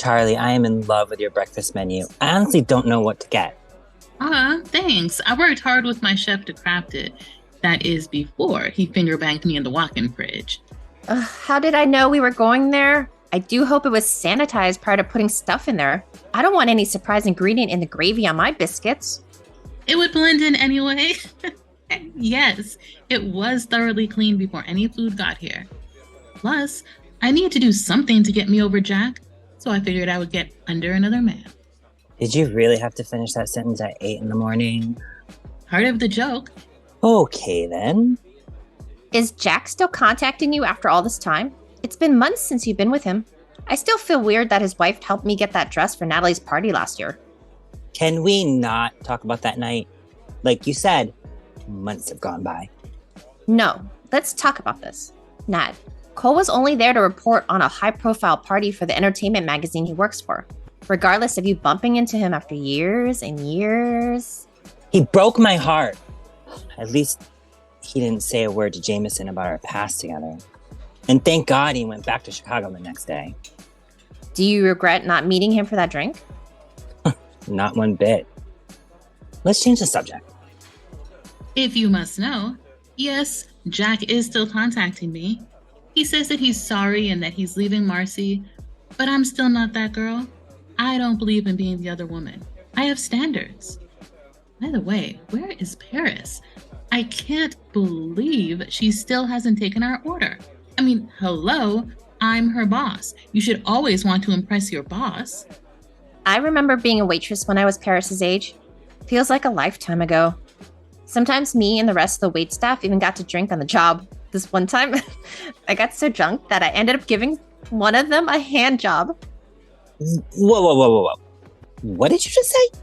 Charli, I am in love with your breakfast menu. I honestly don't know what to get. Thanks. I worked hard with my chef to craft it. That is before he finger banged me in the walk-in fridge. How did I know we were going there? I do hope it was sanitized prior to putting stuff in there. I don't want any surprise ingredient in the gravy on my biscuits. It would blend in anyway. Yes, it was thoroughly cleaned before any food got here. Plus, I needed to do something to get me over Jack, so I figured I would get under another man. Did you really have to finish that sentence at 8 in the morning? Part of the joke. Okay, then. Is Jack still contacting you after all this time? It's been months since you've been with him. I still feel weird that his wife helped me get that dress for Natalie's party last year. Can we not talk about that night? Like you said, months have gone by. No, let's talk about this. Nat, Cole was only there to report on a high-profile party for the entertainment magazine he works for. Regardless of you bumping into him after years and years. He broke my heart. At least he didn't say a word to Jameson about our past together. And thank God he went back to Chicago the next day. Do you regret not meeting him for that drink? Not one bit. Let's change the subject. If you must know, yes, Jack is still contacting me. He says that he's sorry and that he's leaving Marcy, but I'm still not that girl. I don't believe in being the other woman. I have standards. By the way, where is Paris? I can't believe she still hasn't taken our order. I mean, hello, I'm her boss. You should always want to impress your boss. I remember being a waitress when I was Paris's age. Feels like a lifetime ago. Sometimes me and the rest of the waitstaff even got to drink on the job. This one time, I got so drunk that I ended up giving one of them a hand job. Whoa. What did you just say?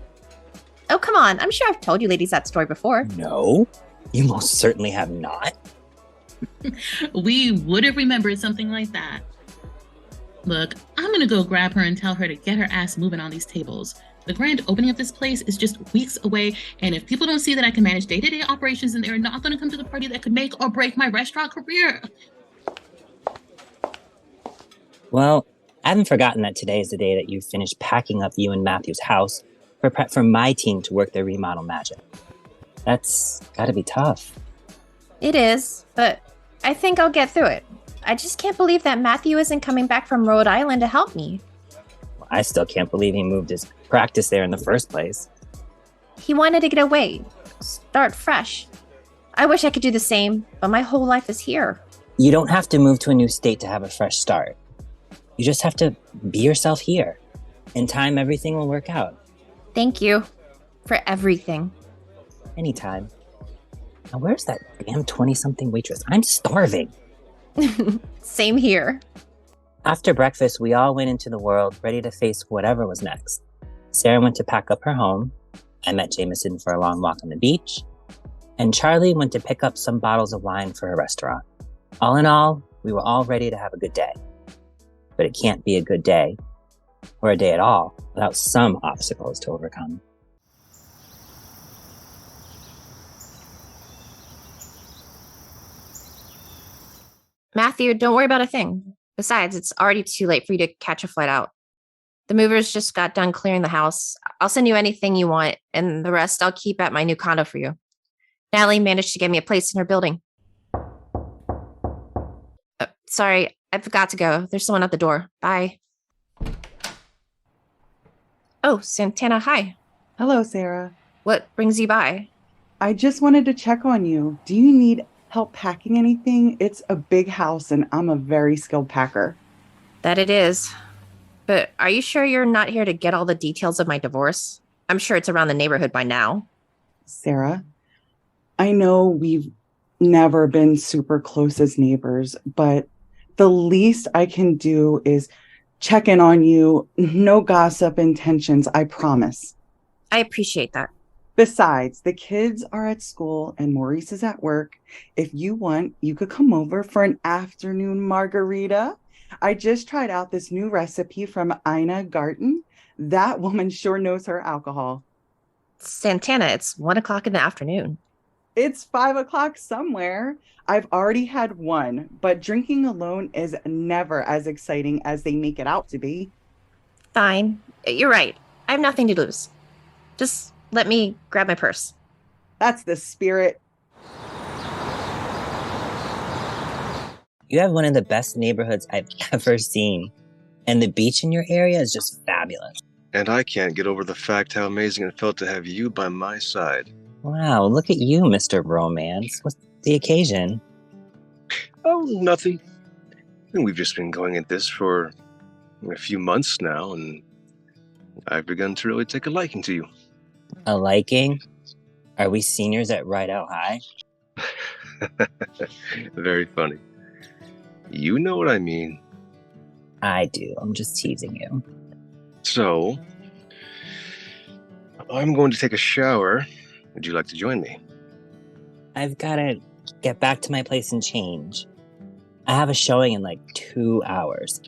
Oh, come on. I'm sure I've told you ladies that story before. No, you most certainly have not. We would have remembered something like that. Look, I'm gonna go grab her and tell her to get her ass moving on these tables. The grand opening of this place is just weeks away, and if people don't see that I can manage day-to-day operations, then they're not gonna come to the party that could make or break my restaurant career. Well, I haven't forgotten that today is the day that you finished packing up you and Matthew's house for prep for my team to work their remodel magic. That's gotta be tough. It is, but I think I'll get through it. I just can't believe that Matthew isn't coming back from Rhode Island to help me. I still can't believe he moved his practice there in the first place. He wanted to get away, start fresh. I wish I could do the same, but my whole life is here. You don't have to move to a new state to have a fresh start. You just have to be yourself here. In time, everything will work out. Thank you for everything. Anytime. Now, where's that damn 20-something waitress? I'm starving. Same here. After breakfast, we all went into the world, ready to face whatever was next. Sara went to pack up her home. I met Jameson for a long walk on the beach. And Charli went to pick up some bottles of wine for her restaurant. All in all, we were all ready to have a good day. But it can't be a good day, or a day at all, without some obstacles to overcome. Matthew, don't worry about a thing. Besides, it's already too late for you to catch a flight out. The movers just got done clearing the house. I'll send you anything you want, and the rest I'll keep at my new condo for you. Natalie managed to get me a place in her building. Sorry, I forgot to go. There's someone at the door. Bye. Oh, Santana, hi. Hello, Sara. What brings you by? I just wanted to check on you. Do you need help packing anything? It's a big house and I'm a very skilled packer. That it is. But are you sure you're not here to get all the details of my divorce? I'm sure it's around the neighborhood by now. Sara, I know we've never been super close as neighbors, but the least I can do is check in on you. No gossip intentions, I promise. I appreciate that. Besides, the kids are at school and Maurice is at work. If you want, you could come over for an afternoon margarita. I just tried out this new recipe from Ina Garten. That woman sure knows her alcohol. Santana, it's 1:00 in the afternoon. It's 5 o'clock somewhere. I've already had one, but drinking alone is never as exciting as they make it out to be. Fine. You're right. I have nothing to lose. Just let me grab my purse. That's the spirit. You have one of the best neighborhoods I've ever seen. And the beach in your area is just fabulous. And I can't get over the fact how amazing it felt to have you by my side. Wow, look at you, Mr. Romance. What's the occasion? Oh, nothing. We've just been going at this for a few months now, and I've begun to really take a liking to you. A liking? Are we seniors at Rideout High? Very funny. You know what I mean. I do. I'm just teasing you. So, I'm going to take a shower. Would you like to join me? I've got to get back to my place and change. I have a showing in like 2 hours.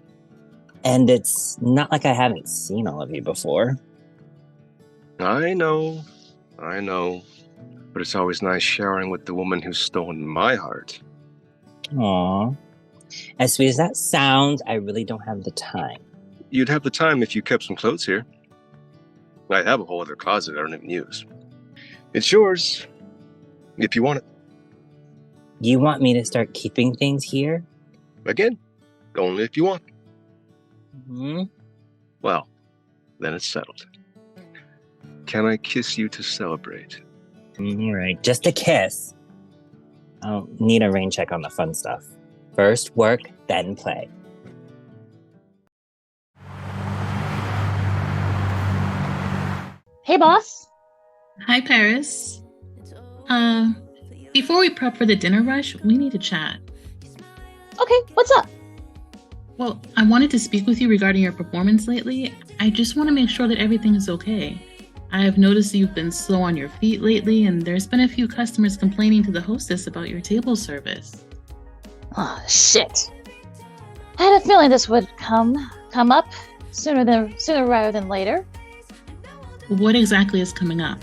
And it's not like I haven't seen all of you before. I know. But it's always nice showering with the woman who's stolen my heart. Aww. As sweet as that sounds, I really don't have the time. You'd have the time if you kept some clothes here. I have a whole other closet I don't even use. It's yours, if you want it. You want me to start keeping things here? Again, only if you want. Hmm? Well, then it's settled. Can I kiss you to celebrate? All right, just a kiss. I don't need a rain check on the fun stuff. First work, then play. Hey, boss. Hi, Paris. Before we prep for the dinner rush, we need to chat. Okay, what's up? Well, I wanted to speak with you regarding your performance lately. I just want to make sure that everything is okay. I have noticed you've been slow on your feet lately, and there's been a few customers complaining to the hostess about your table service. Oh, shit. I had a feeling this would come up sooner rather than later. What exactly is coming up?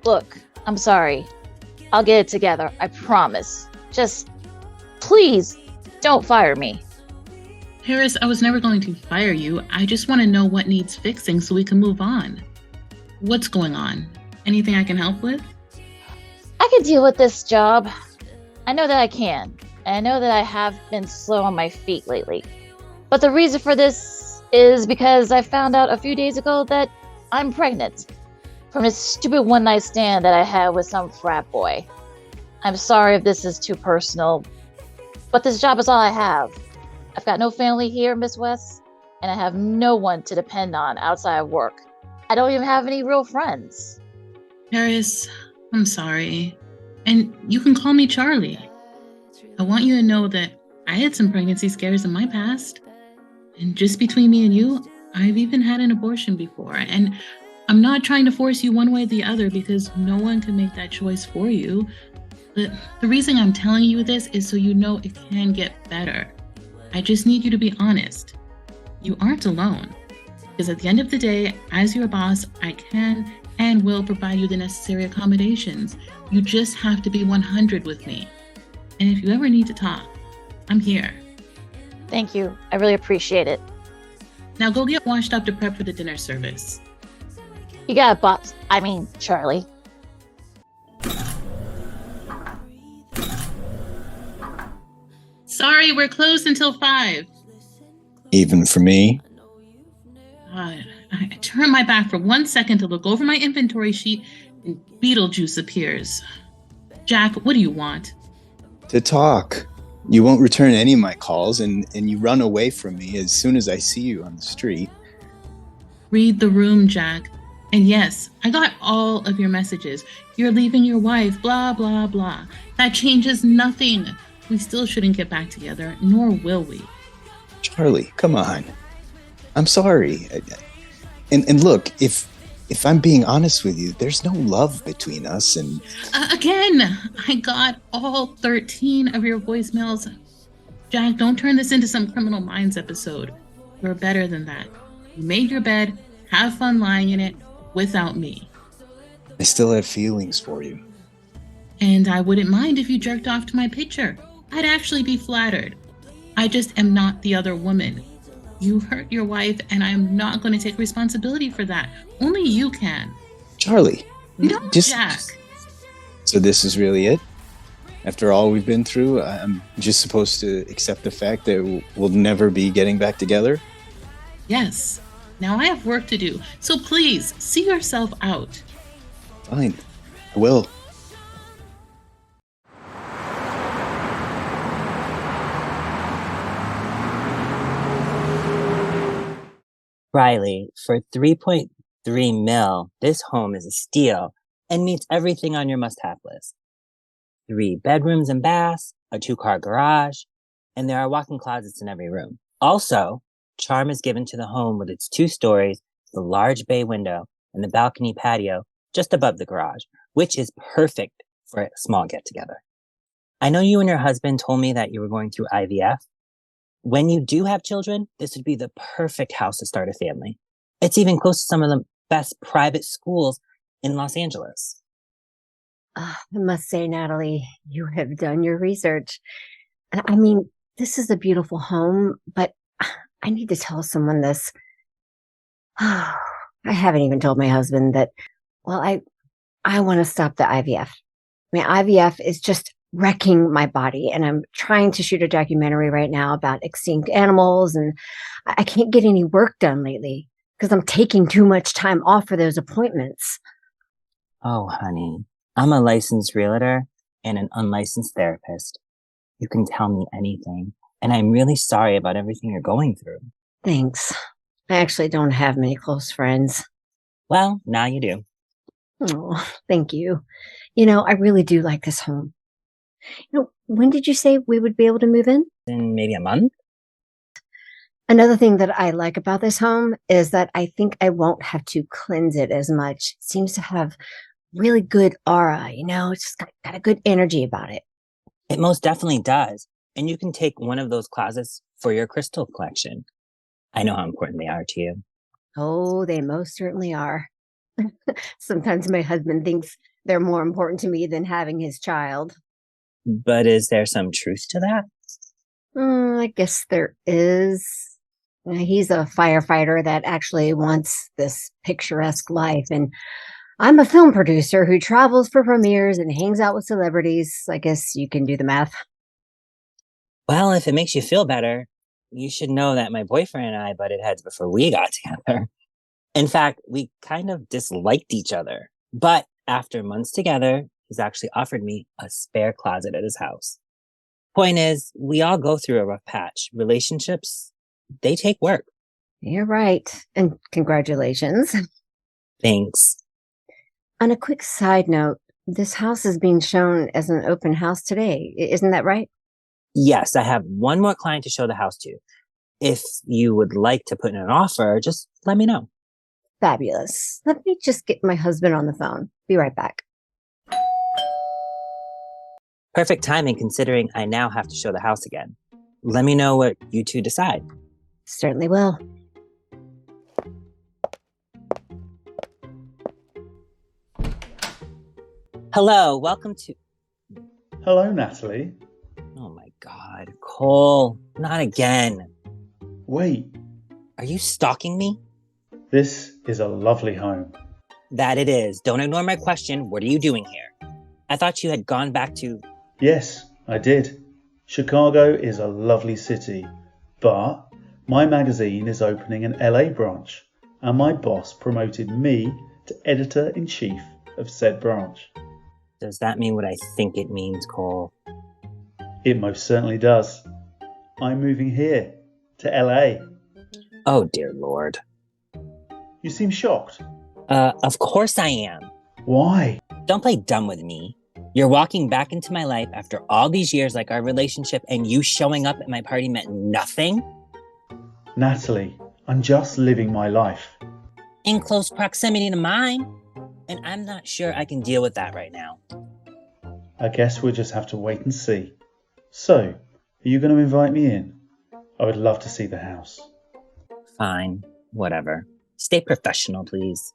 Look, I'm sorry. I'll get it together, I promise. Just, please, don't fire me. Paris, I was never going to fire you. I just want to know what needs fixing so we can move on. What's going on? Anything I can help with? I can deal with this job. I know that I can. And I know that I have been slow on my feet lately. But the reason for this is because I found out a few days ago that I'm pregnant. From this stupid one-night stand that I had with some frat boy. I'm sorry if this is too personal, but this job is all I have. I've got no family here, Miss West, and I have no one to depend on outside of work. I don't even have any real friends. Paris, I'm sorry. And you can call me Charli. I want you to know that I had some pregnancy scares in my past. And just between me and you, I've even had an abortion before. And I'm not trying to force you one way or the other because no one can make that choice for you. But the reason I'm telling you this is so you know it can get better. I just need you to be honest. You aren't alone. Because at the end of the day, as your boss, I can and will provide you the necessary accommodations. You just have to be 100 with me. And if you ever need to talk, I'm here. Thank you. I really appreciate it. Now go get washed up to prep for the dinner service. You got it, boss. I mean, Charli. Sorry, we're closed until 5. Even for me? I turn my back for 1 second to look over my inventory sheet and Beetlejuice appears. Jack, what do you want? To talk. You won't return any of my calls and you run away from me as soon as I see you on the street. Read the room, Jack. And yes, I got all of your messages. You're leaving your wife, blah, blah, blah. That changes nothing. We still shouldn't get back together, nor will we. Charli, come on. I'm sorry. And look, if I'm being honest with you, there's no love between us. And again, I got all 13 of your voicemails. Jack, don't turn this into some Criminal Minds episode. You're better than that. You made your bed. Have fun lying in it without me. I still have feelings for you. And I wouldn't mind if you jerked off to my picture. I'd actually be flattered. I just am not the other woman. You hurt your wife, and I'm not going to take responsibility for that. Only you can. Charli, No, just Jack. so this is really it? After all we've been through, I'm just supposed to accept the fact that we'll never be getting back together? Yes. Now I have work to do, so please see yourself out. Fine, I will. Riley, for 3.3 mil, this home is a steal and meets everything on your must-have list. 3 bedrooms and baths, a 2-car garage, and there are walk-in closets in every room. Also, charm is given to the home with its 2 stories, the large bay window, and the balcony patio just above the garage, which is perfect for a small get-together. I know you and your husband told me that you were going through IVF. When you do have children, this would be the perfect house to start a family. It's even close to some of the best private schools in Los Angeles. I must say, Natalie, you have done your research. I mean, this is a beautiful home, but I need to tell someone this. I haven't even told my husband that, well, I want to stop the IVF. I mean, IVF is just wrecking my body, and I'm trying to shoot a documentary right now about extinct animals, and I can't get any work done lately because I'm taking too much time off for those appointments. Oh, honey, I'm a licensed realtor and an unlicensed therapist. You can tell me anything, and I'm really sorry about everything you're going through. Thanks. I actually don't have many close friends. Well, now you do. Oh, thank you. You know, I really do like this home. You know, when did you say we would be able to move in? In maybe a month? Another thing that I like about this home is that I think I won't have to cleanse it as much. It seems to have really good aura, you know, it's just got a good energy about it. It most definitely does. And you can take one of those closets for your crystal collection. I know how important they are to you. Oh, they most certainly are. Sometimes my husband thinks they're more important to me than having his child. But is there some truth to that? I guess there is. He's a firefighter that actually wants this picturesque life, and I'm a film producer who travels for premieres and hangs out with celebrities. I guess you can do the math. Well, if it makes you feel better, you should know that my boyfriend and I butted heads before we got together. In fact, we kind of disliked each other. But after months together, he's actually offered me a spare closet at his house. Point is, we all go through a rough patch. Relationships, they take work. You're right. And congratulations. Thanks. On a quick side note, this house is being shown as an open house today. Isn't that right? Yes, I have one more client to show the house to. If you would like to put in an offer, just let me know. Fabulous. Let me just get my husband on the phone. Be right back. Perfect timing considering I now have to show the house again. Let me know what you two decide. Certainly will. Hello, welcome to... Hello, Natalie. Oh my God, Cole, not again. Wait, Are you stalking me? this is a lovely home. That it is. Don't ignore my question. What are you doing here? I thought you had gone back to... Yes, I did. Chicago is a lovely city, but my magazine is opening an LA branch, and my boss promoted me to editor-in-chief of said branch. Does that mean what I think it means, Cole? It most certainly does. I'm moving here, to LA. Oh, dear Lord. You seem shocked. Of course I am. Why? Don't play dumb with me. You're walking back into my life after all these years like our relationship and you showing up at my party meant nothing? Natalie, I'm just living my life. In close proximity to mine. And I'm not sure I can deal with that right now. I guess we'll just have to wait and see. So, are you going to invite me in? I would love to see the house. Fine, whatever. Stay professional, please.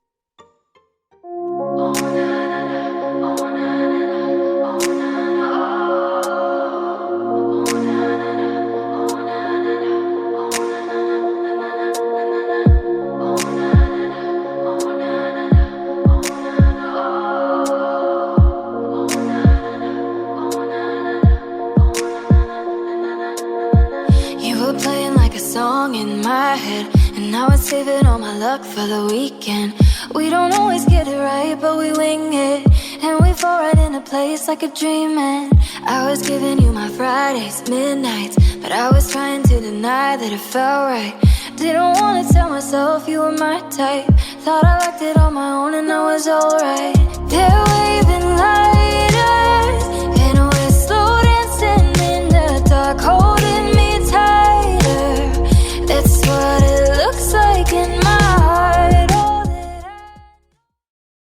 luck for the weekend. We don't always get it right, but we wing it. And we fall right into place like a dream. And I was giving you my Fridays, midnights, but I was trying to deny that it felt right. Didn't want to tell myself you were my type. Thought I liked it on my own and I was alright.